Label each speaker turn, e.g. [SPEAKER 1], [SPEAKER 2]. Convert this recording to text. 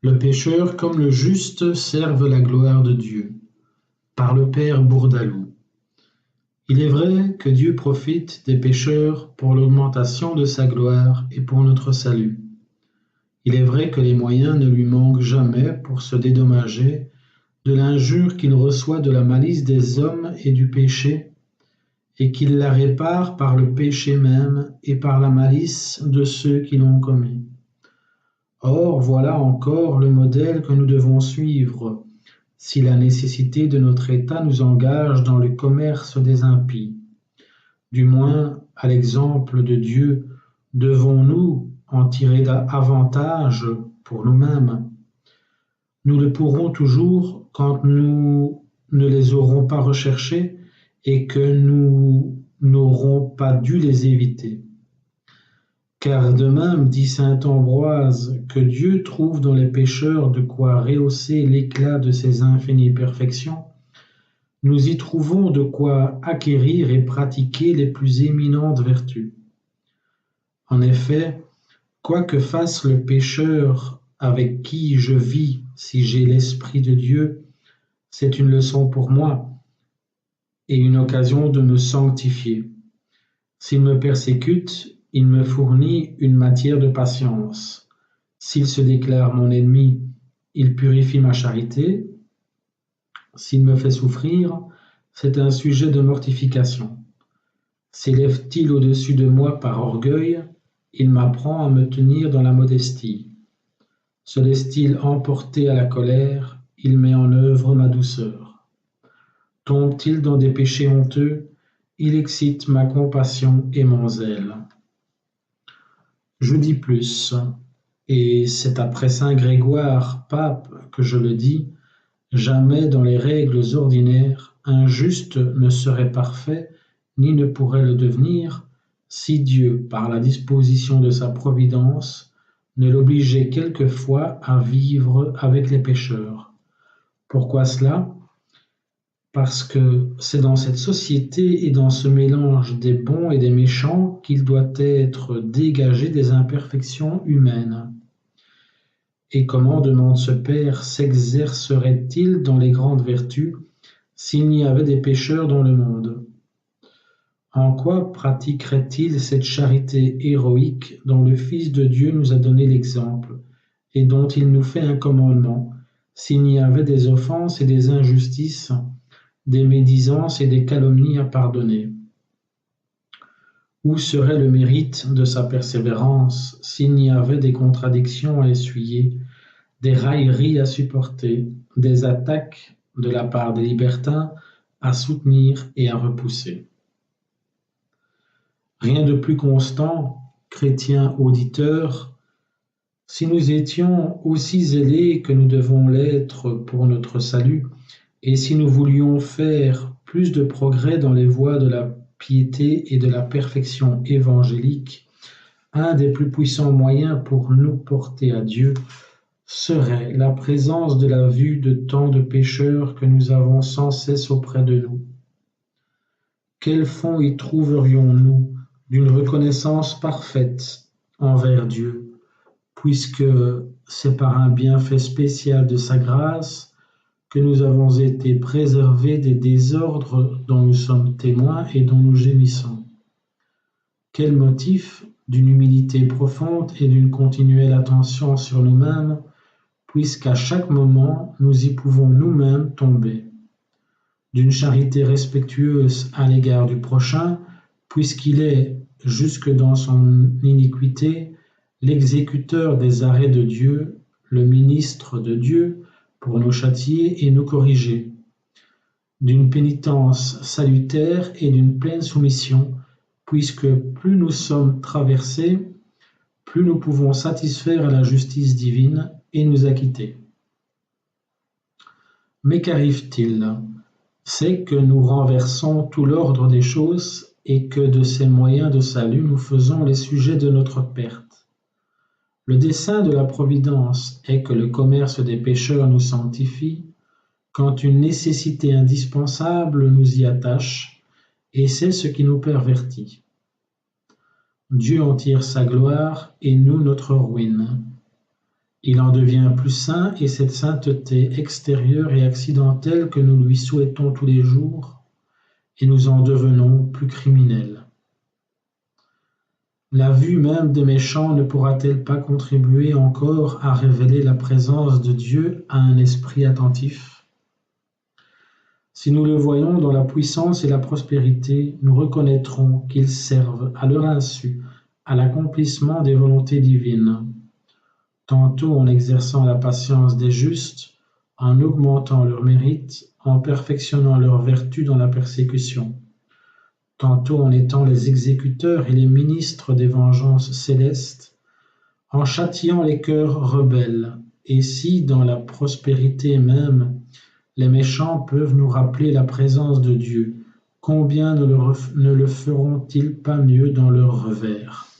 [SPEAKER 1] Le pécheur comme le juste servent la gloire de Dieu. Par le Père Bourdaloue. Il est vrai que Dieu profite des pécheurs pour l'augmentation de sa gloire et pour notre salut. Il est vrai que les moyens ne lui manquent jamais pour se dédommager de l'injure qu'il reçoit de la malice des hommes et du péché, et qu'il la répare par le péché même et par la malice de ceux qui l'ont commis. Or, voilà encore le modèle que nous devons suivre, si la nécessité de notre état nous engage dans le commerce des impies. Du moins, à l'exemple de Dieu, devons-nous en tirer avantage pour nous-mêmes. Nous le pourrons toujours quand nous ne les aurons pas recherchés et que nous n'aurons pas dû les éviter. Car de même, dit saint Ambroise, que Dieu trouve dans les pécheurs de quoi rehausser l'éclat de ses infinies perfections, nous y trouvons de quoi acquérir et pratiquer les plus éminentes vertus. En effet, quoi que fasse le pécheur avec qui je vis, si j'ai l'Esprit de Dieu, c'est une leçon pour moi et une occasion de me sanctifier. S'il me persécute, il me fournit une matière de patience. S'il se déclare mon ennemi, il purifie ma charité. S'il me fait souffrir, c'est un sujet de mortification. S'élève-t-il au-dessus de moi par orgueil, il m'apprend à me tenir dans la modestie. Se laisse-t-il emporter à la colère, il met en œuvre ma douceur. Tombe-t-il dans des péchés honteux, il excite ma compassion et mon zèle. Je dis plus, et c'est après saint Grégoire, pape, que je le dis, jamais dans les règles ordinaires, un juste ne serait parfait, ni ne pourrait le devenir, si Dieu, par la disposition de sa providence, ne l'obligeait quelquefois à vivre avec les pécheurs. Pourquoi cela ? Parce que c'est dans cette société et dans ce mélange des bons et des méchants qu'il doit être dégagé des imperfections humaines. Et comment, demande ce Père, s'exercerait-il dans les grandes vertus s'il n'y avait des pécheurs dans le monde ? En quoi pratiquerait-il cette charité héroïque dont le Fils de Dieu nous a donné l'exemple et dont il nous fait un commandement, s'il n'y avait des offenses et des injustices, des médisances et des calomnies à pardonner ? Où serait le mérite de sa persévérance s'il n'y avait des contradictions à essuyer, des railleries à supporter, des attaques de la part des libertins à soutenir et à repousser ? Rien de plus constant, chrétien auditeur, si nous étions aussi zélés que nous devons l'être pour notre salut, et si nous voulions faire plus de progrès dans les voies de la piété et de la perfection évangélique, un des plus puissants moyens pour nous porter à Dieu serait la présence de la vue de tant de pécheurs que nous avons sans cesse auprès de nous. Quel fond y trouverions-nous d'une reconnaissance parfaite envers Dieu, puisque c'est par un bienfait spécial de sa grâce que nous avons été préservés des désordres dont nous sommes témoins et dont nous gémissons. Quel motif d'une humilité profonde et d'une continuelle attention sur nous-mêmes, puisqu'à chaque moment nous y pouvons nous-mêmes tomber. D'une charité respectueuse à l'égard du prochain, puisqu'il est, jusque dans son iniquité, l'exécuteur des arrêts de Dieu, le ministre de Dieu, pour nous châtier et nous corriger. D'une pénitence salutaire et d'une pleine soumission, puisque plus nous sommes traversés, plus nous pouvons satisfaire à la justice divine et nous acquitter. Mais qu'arrive-t-il ? C'est que nous renversons tout l'ordre des choses et que de ces moyens de salut nous faisons les sujets de notre perte. Le dessein de la Providence est que le commerce des pécheurs nous sanctifie, quand une nécessité indispensable nous y attache, et c'est ce qui nous pervertit. Dieu en tire sa gloire et nous notre ruine. Il en devient plus saint et cette sainteté extérieure et accidentelle que nous lui souhaitons tous les jours, et nous en devenons plus criminels. La vue même des méchants ne pourra-t-elle pas contribuer encore à révéler la présence de Dieu à un esprit attentif? Si nous le voyons dans la puissance et la prospérité, nous reconnaîtrons qu'ils servent à leur insu à l'accomplissement des volontés divines, tantôt en exerçant la patience des justes, en augmentant leur mérite, en perfectionnant leur vertu dans la persécution, tantôt en étant les exécuteurs et les ministres des vengeances célestes, en châtiant les cœurs rebelles, et si, dans la prospérité même, les méchants peuvent nous rappeler la présence de Dieu, combien ne le feront-ils pas mieux dans leur revers?